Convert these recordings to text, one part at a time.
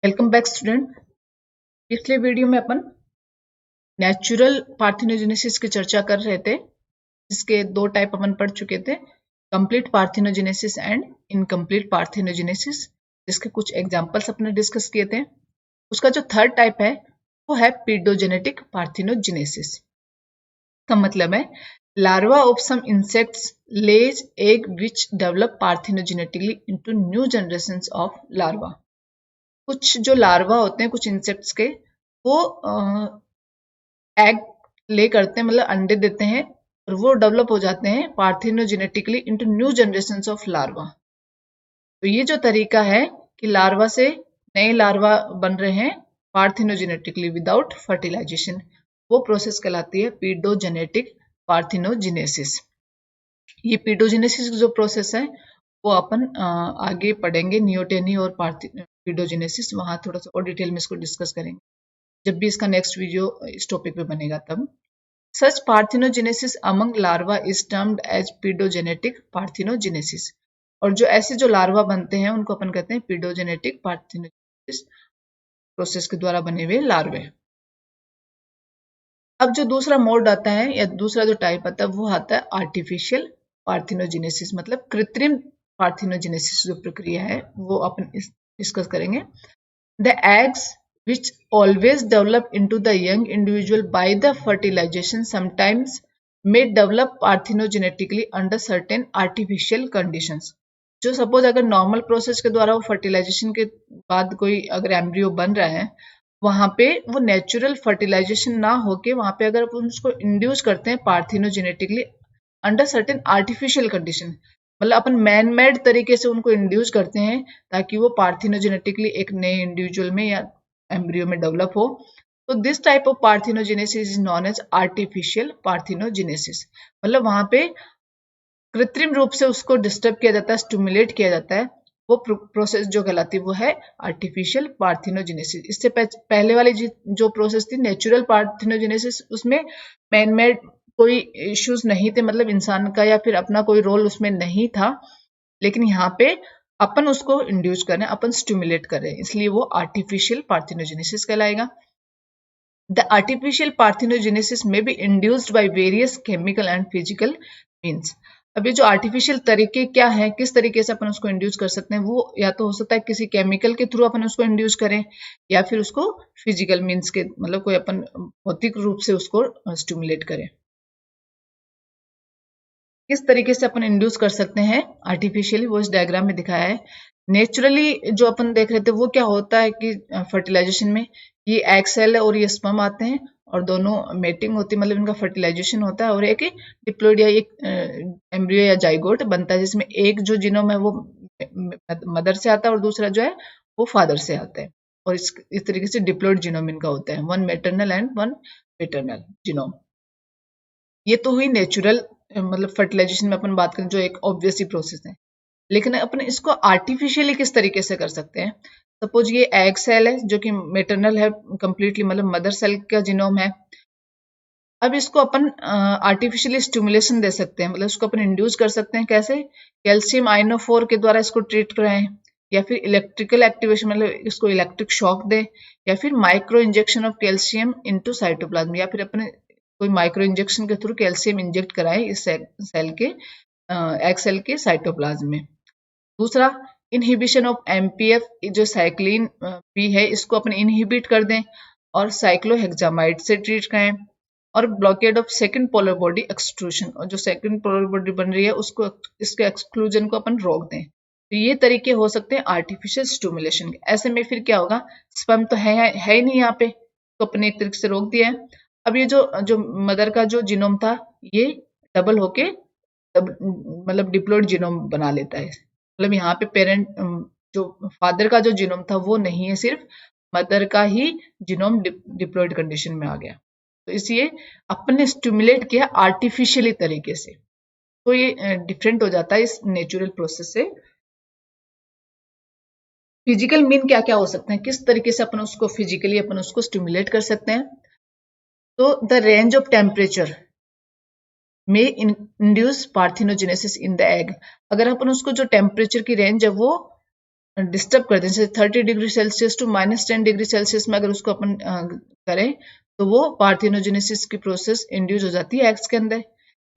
Welcome back student. पिछले video में अपन natural parthenogenesis की चर्चा कर रहे थे, जिसके दो टाइप अपन पढ़ चुके थे, complete parthenogenesis and incomplete parthenogenesis, जिसके कुछ एग्जांपल्स अपने डिस्कस किए थे। उसका जो थर्ड टाइप है वो है पीडोजेनेटिक पार्थिनोजेनेसिस। का मतलब है larva of some insects lays egg which develop parthenogenetically into new generations of larva। कुछ जो लार्वा होते हैं कुछ इंसेक्ट्स के, वो एग ले करते हैं, मतलब अंडे देते हैं और वो डेवलप हो जाते हैं parthenogenetically into new generations of larva. तो ये जो तरीका है कि लार्वा से नए लार्वा बन रहे हैं पार्थिनोजेनेटिकली विदाउट फर्टिलाइजेशन, वो प्रोसेस कहलाती है पीडोजेनेटिक पार्थिनोजेनेसिस। ये पीडोजेनेसिस जो प्रोसेस है वो अपन आगे पढ़ेंगे, नियोटेनी और पीडोजेनेसिस, वहां थोड़ा सा और डिटेल में इसको डिस्कस करेंगे जब भी इसका नेक्स्ट वीडियो इस टॉपिक पे बनेगा तब। Such parthenogenesis among larva is termed as paedogenetic parthenogenesis. और जो ऐसे जो लार्वा बनते हैं उनको अपन कहते हैं पीडोजेनेटिक पार्थिनोजेनेसिस प्रोसेस के द्वारा बने हुए लार्वे। अब जो दूसरा मोड आता है या दूसरा जो टाइप आता है वो आता है आर्टिफिशियल पार्थिनोजेनेसिस, मतलब कृत्रिम पार्थिनोजेनेसिस जो प्रक्रिया है वो अपन डिस्कस करेंगे। The eggs, which always develop into the young individual by the fertilization, sometimes may develop parthenogenetically under certain artificial conditions। जो सपोज अगर नॉर्मल प्रोसेस के द्वारा वो फर्टिलाइजेशन के बाद कोई अगर एम्ब्रियो बन रहा है, वहां पे वो नेचुरल फर्टिलाइजेशन ना होके वहां पे अगर अपन उसको इंड्यूस करते हैं पार्थिनोजेनेटिकली अंडर सर्टेन आर्टिफिशियल कंडीशन, मतलब अपन मैन मेड तरीके से उनको इंड्यूस करते हैं ताकि वो पार्थिनोजेनेटिकली एक नए इंडिविजुअल में या एम्ब्रियो में डेवलप हो, तो this type of parthenogenesis is known as artificial parthenogenesis. मतलब वहां पे कृत्रिम रूप से उसको डिस्टर्ब किया जाता है, स्टिमुलेट किया जाता है, वो प्रोसेस जो कहलाती है वो है आर्टिफिशियल पार्थिनोजेनेसिस। इससे पहले वाली जो प्रोसेस थी नेचुरल पार्थिनोजेनेसिस, उसमें मैन मेड कोई इश्यूज नहीं थे, मतलब इंसान का या फिर अपना कोई रोल उसमें नहीं था, लेकिन यहाँ पे अपन उसको इंड्यूस कर रहे हैं, अपन स्टिमुलेट कर रहे हैं, इसलिए वो आर्टिफिशियल पार्थिनोजेनेसिस कहलाएगा। The artificial parthenogenesis may be induced by various chemical and physical means। अब ये जो आर्टिफिशियल तरीके क्या है, किस तरीके से अपन उसको इंड्यूस कर सकते हैं, वो या तो हो सकता है किसी केमिकल के थ्रू अपन उसको इंड्यूस करें या फिर उसको फिजिकल मीन्स के, मतलब कोई अपन भौतिक रूप से उसको स्टिमुलेट करें। किस तरीके से अपन इंड्यूस कर सकते हैं आर्टिफिशियली, वो इस डायग्राम में दिखाया है। नेचुरली जो अपन देख रहे थे वो क्या होता है कि फर्टिलाइजेशन में ये एग सेल और ये स्पर्म आते हैं और दोनों मेटिंग होती है, मतलब इनका फर्टिलाइजेशन होता है और एक डिप्लॉइड या एक एम्ब्रियो या जाइगोट बनता है, जिसमें एक जो जीनोम है वो मदर से आता है और दूसरा जो है वो फादर से आता है, और इस तरीके से डिप्लॉइड जीनोम इनका होता है, one maternal and one paternal genome. ये तो हुई नेचुरल, मतलब फर्टिलाइजेशन में अपन बात करें जो एक ऑब्वियस ही प्रोसेस है। लेकिन अपन इसको आर्टिफिशियली किस तरीके से कर सकते हैं। सपोज ये एग सेल है जो कि मेटरनल है कंप्लीटली, मतलब मदर सेल का जीनोम है। अब इसको अपन आर्टिफिशियली स्टिमुलेशन दे सकते हैं, मतलब इसको अपन इंड्यूस कर सकते हैं। कैसे? कैल्शियम आइनोफोर के द्वारा इसको ट्रीट कराएं, या फिर इलेक्ट्रिकल एक्टिवेशन, मतलब इसको इलेक्ट्रिक शॉक दे, या फिर micro injection of calcium into cytoplasm, या फिर अपने कोई माइक्रो इंजेक्शन के थ्रू कैल्शियम इंजेक्ट कराएं इस सेल के एग सेल के साइटोप्लाज्म में। दूसरा, इनहिबिशन ऑफ एमपीएफ, जो साइक्लिन भी है इसको अपन इनहिबिट कर दें और साइक्लोहेक्सामाइड से ट्रीट करें। और blockade of second polar body extrusion, और जो सेकंड पोलर बॉडी बन रही है उसको, इसके एक्सक्लूजन को अपन रोक दें। तो ये तरीके हो सकते हैं आर्टिफिशियल स्टिमुलेशन के। ऐसे में फिर क्या होगा, स्पर्म तो है ही नहीं यहाँ पे, तो अपने एक तरीके से रोक दिया है। अब ये जो मदर का जो जीनोम था ये डबल होके मतलब डिप्लॉइड जीनोम बना लेता है, मतलब यहाँ पे पेरेंट जो फादर का जो जीनोम था वो नहीं है, सिर्फ मदर का ही जीनोम डिप्लॉइड कंडीशन में आ गया। तो इसलिए अपने स्टिमुलेट किया आर्टिफिशियली तरीके से, तो ये डिफरेंट हो जाता है इस नेचुरल प्रोसेस से। फिजिकल मीन क्या क्या हो सकते हैं, किस तरीके से अपन उसको फिजिकली अपन उसको स्टिमुलेट कर सकते हैं। तो द रेंज ऑफ टेम्परेचर में induce parthenogenesis in the egg. अगर अपन उसको जो टेम्परेचर की रेंज है वो डिस्टर्ब करते हैं, जैसे 30 degree Celsius to -10 degree Celsius में अगर उसको अपन करें तो वो पार्थिनोजेनेसिस की प्रोसेस इंड्यूस हो जाती है एग्स के अंदर।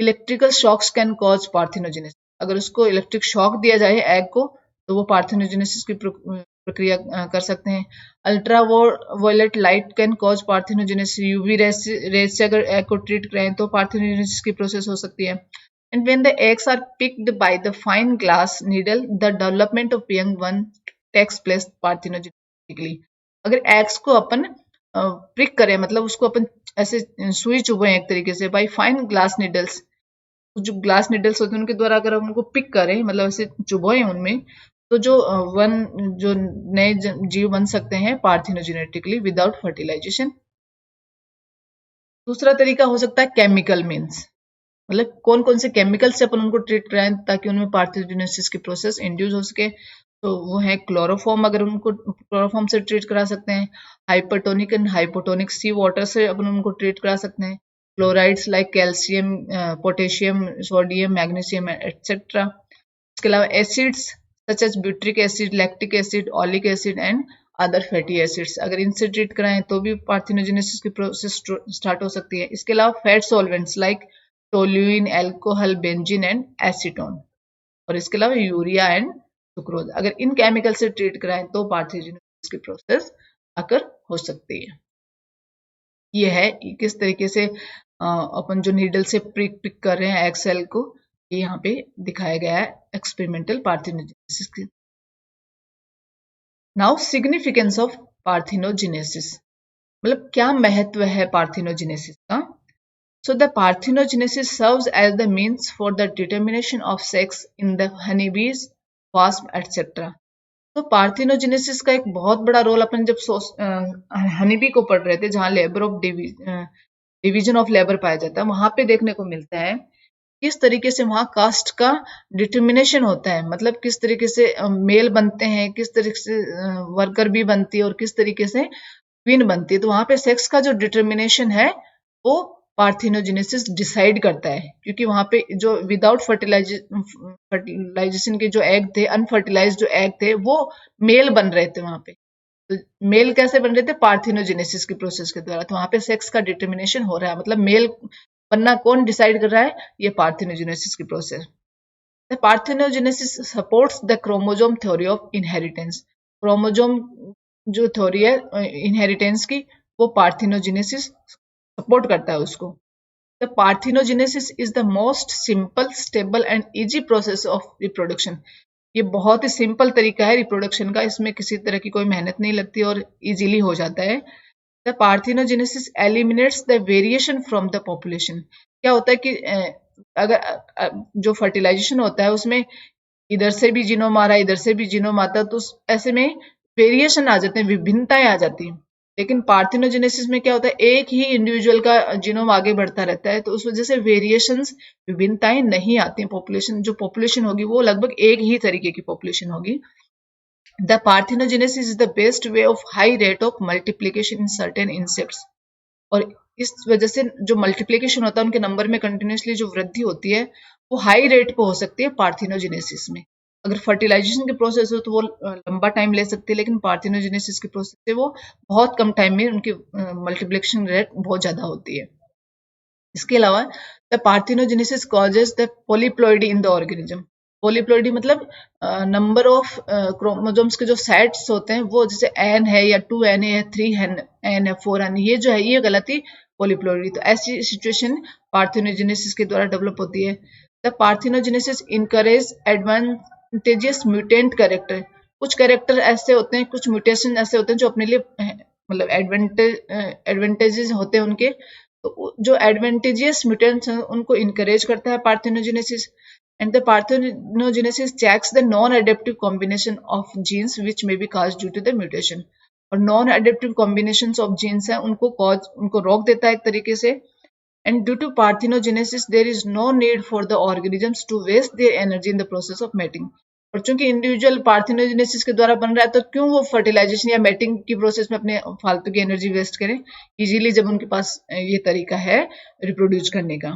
Electrical shocks can cause parthenogenesis, अगर उसको इलेक्ट्रिक शॉक दिया जाए एग को तो वो पार्थिनोजेनेसिस की प्रक्रिया कर सकते हैं। Ultraviolet light can cause parthenogenesis, UV rays से अगर एग को ट्रीट करें तो पार्थिनोजेनेसिस की प्रोसेस हो सकती है। And when the eggs are picked by the fine glass needle, the development of young one takes place parthenogenetically. अगर एग्स को अपन प्रिक करें, मतलब उसको अपन ऐसे सुई चुभे एक तरीके से बाय फाइन ग्लास निडल्स, जो ग्लास निडल्स होते हैं उनके द्वारा अगर हम उनको पिक करें, मतलब ऐसे चुभोए उनमें, तो जो नए जीव बन सकते हैं पार्थिनोजेनेटिकली विदाउट फर्टिलाइजेशन। दूसरा तरीका हो सकता है केमिकल मीन्स, मतलब कौन कौन से केमिकल से अपन उनको ट्रीट कराएं ताकि उनमें पार्थिनोजेनेसिस की प्रोसेस इंड्यूस हो सके। तो वो है क्लोरोफॉर्म, अगर उनको क्लोरोफॉर्म से ट्रीट करा सकते हैं। Hypertonic and hypotonic sea water से अपन उनको ट्रीट करा सकते हैं। Chlorides like calcium, potassium, sodium, magnesium etcetera. इसके अलावा acids such as butyric acid, lactic acid, oleic acid and other fatty acids, अगर इनसे ट्रीट कराएं तो भी पार्थिनोजेनेसिस की प्रोसेस स्टार्ट हो सकती है। इसके अलावा fat solvents like toluene, alcohol, benzene and acetone, और इसके अलावा यूरिया एंड सुक्रोज, अगर इन केमिकल से ट्रीट कराएं तो पार्थिनोजेनेसिस की प्रोसेस आकर हो सकती है। ये है किस तरीके से अपन जो नीडल से पिक कर रहे हैं एग सेल को, ये यहाँ पे दिखाया गया है एक्सपेरिमेंटल पार्थिनोजेनेसिस की। नाउ सिग्निफिकेंस ऑफ पार्थिनोजेनेसिस, मतलब क्या महत्व है पार्थिनोजेनेसिस का। So the parthenogenesis serves as the means for the determination of sex in the honeybees, wasp, etc. तो पार्थिनोजेनेसिस का एक बहुत बड़ा रोल अपन जब हनीबी को पढ़ रहे थे, जहाँ labour of division of labour पाया जाता है, वहां पे देखने को मिलता है किस तरीके से वहां कास्ट का डिटर्मिनेशन होता है, मतलब किस तरीके से मेल बनते हैं, किस तरीके से वर्कर भी बनती है और किस तरीके से क्वीन बनती है। तो वहां पे सेक्स का जो डिटर्मिनेशन है वो पार्थिनोजेनेसिस डिसाइड करता है, क्योंकि वहां पे जो विदाउट फर्टिलाइजेशन के जो एग थे, अनफर्टिलाइज्ड जो एग थे, वो मेल बन रहे थे वहां पे। तो मेल कैसे बन रहे थे? पार्थिनोजेनेसिस की प्रोसेस के द्वारा। तो वहां पे सेक्स का डिटर्मिनेशन हो रहा है, मतलब मेल बनना कौन डिसाइड कर रहा है? ये पार्थिनोजेनेसिस की process. The parthenogenesis supports the chromosome theory of inheritance. Chromosome जो थ्योरी है इनहेरिटेंस की, वो पार्थिनोजेनेसिस सपोर्ट करता है उसको। The parthenogenesis is the most simple, stable and easy process of reproduction. ये बहुत ही सिंपल तरीका है रिप्रोडक्शन का, इसमें किसी तरह की कोई मेहनत नहीं लगती और इजीली हो जाता है। The parthenogenesis eliminates the variation from the population. क्या होता है कि अगर जो फर्टिलाइजेशन होता है उसमें इधर से भी जीनोम आ रहा है, इधर से भी जीनोम आता है, तो ऐसे में वेरिएशन आ जाते हैं, विभिन्नताएं आ जाती हैं। लेकिन पार्थिनोजेनेसिस में क्या होता है, एक ही इंडिविजुअल का जीनोम आगे बढ़ता रहता है, तो उस वजह से वेरिएशंस, विभिन्नताएं नहीं आती हैं। पॉपुलेशन होगी वो लगभग एक ही तरीके की पॉपुलेशन होगी। The parthenogenesis is the best way of high rate of multiplication in certain insects. और इस वजह से जो मल्टीप्लीकेशन होता है, उनके नंबर में कंटिन्यूसली जो वृद्धि होती है, वो हाई रेट पे हो सकती है पार्थिनोजेनेसिस में। अगर फर्टिलाइजेशन की प्रोसेस हो तो वो लंबा टाइम ले सकती है, लेकिन पार्थिनोजेनेसिस की प्रोसेस से वो बहुत कम टाइम में उनकी मल्टीप्लिकेशन रेट बहुत ज्यादा होती है। इसके अलावा the parthenogenesis causes the polyploidy in the organism. Polyploidy मतलब नंबर ऑफ क्रोमोसोम्स के जो सेट्स होते हैं, वो जैसे n है या 2n है या 3n है 4n, ये जो है ये गलती पॉलीप्लॉइडी। तो ऐसी सिचुएशन पार्थिनोजेनेसिस के द्वारा डेवलप होती है। The parthenogenesis encourage advantageous mutant character. कुछ कैरेक्टर ऐसे होते हैं, कुछ म्यूटेशन ऐसे होते हैं जो अपने लिए मतलब एडवांटेजेस होते हैं उनके, तो जो एडवांटेजियस म्यूटेंट्स हैं उनको इनकरेज करता है parthenogenesis. And the parthenogenesis checks the non adaptive combination of genes which may be caused due to the mutation. और non adaptive combinations of genes हैं उनको रोक देता है एक तरीके से। And due to parthenogenesis, there is no need for the organisms to waste their energy in the process of mating. और चूंकि इंडिविजुअल पार्थिनोजेनेसिस के द्वारा बन रहा है, तो क्यों वो फर्टिलाइजेशन या मेटिंग की प्रोसेस में अपने फालतू की एनर्जी वेस्ट करें, इजीली जब उनके पास ये तरीका है रिप्रोड्यूस करने का।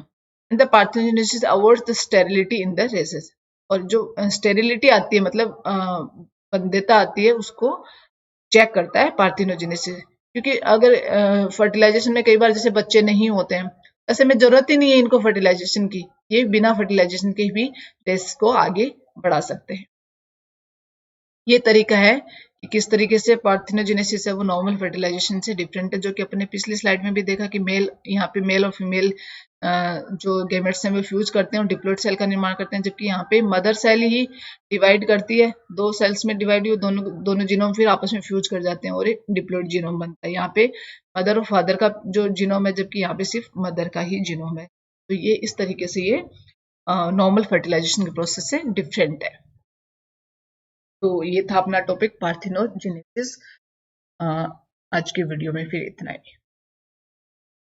And the parthenogenesis avoids the sterility in the races. और जो स्टेरिलिटी आती है, मतलब बंध्यता आती है उसको चेक करता है पार्थिनोजेनेसिस। क्योंकि अगर फर्टिलाइजेशन में कई बार जैसे बच्चे नहीं होते हैं, ऐसे में जरूरत ही नहीं है इनको फर्टिलाइजेशन की, ये बिना फर्टिलाइजेशन के भी रेस को आगे बढ़ा सकते हैं। ये तरीका है कि किस तरीके से पार्थिनोजेनेसिस है वो नॉर्मल फर्टिलाइजेशन से डिफरेंट है, जो कि अपने पिछली स्लाइड में भी देखा कि मेल, यहाँ पे मेल और फीमेल जो गेमेट्स हैं वो फ्यूज करते हैं और डिप्लॉइड सेल का निर्माण करते हैं, जबकि यहाँ पे मदर सेल ही डिवाइड करती है, दो सेल्स में डिवाइड हुई, दोनों दोनों जीनोम फिर आपस में फ्यूज कर जाते हैं और एक डिप्लॉइड जीनोम बनता है। यहाँ पे मदर और फादर का जो जीनोम है, जबकि यहाँ पे सिर्फ मदर का ही जीनोम है। तो ये इस तरीके से ये नॉर्मल फर्टिलाइजेशन के प्रोसेस से डिफरेंट है। तो ये था अपना टॉपिक पार्थिनोजेनेसिस। आज के वीडियो में फिर इतना ही।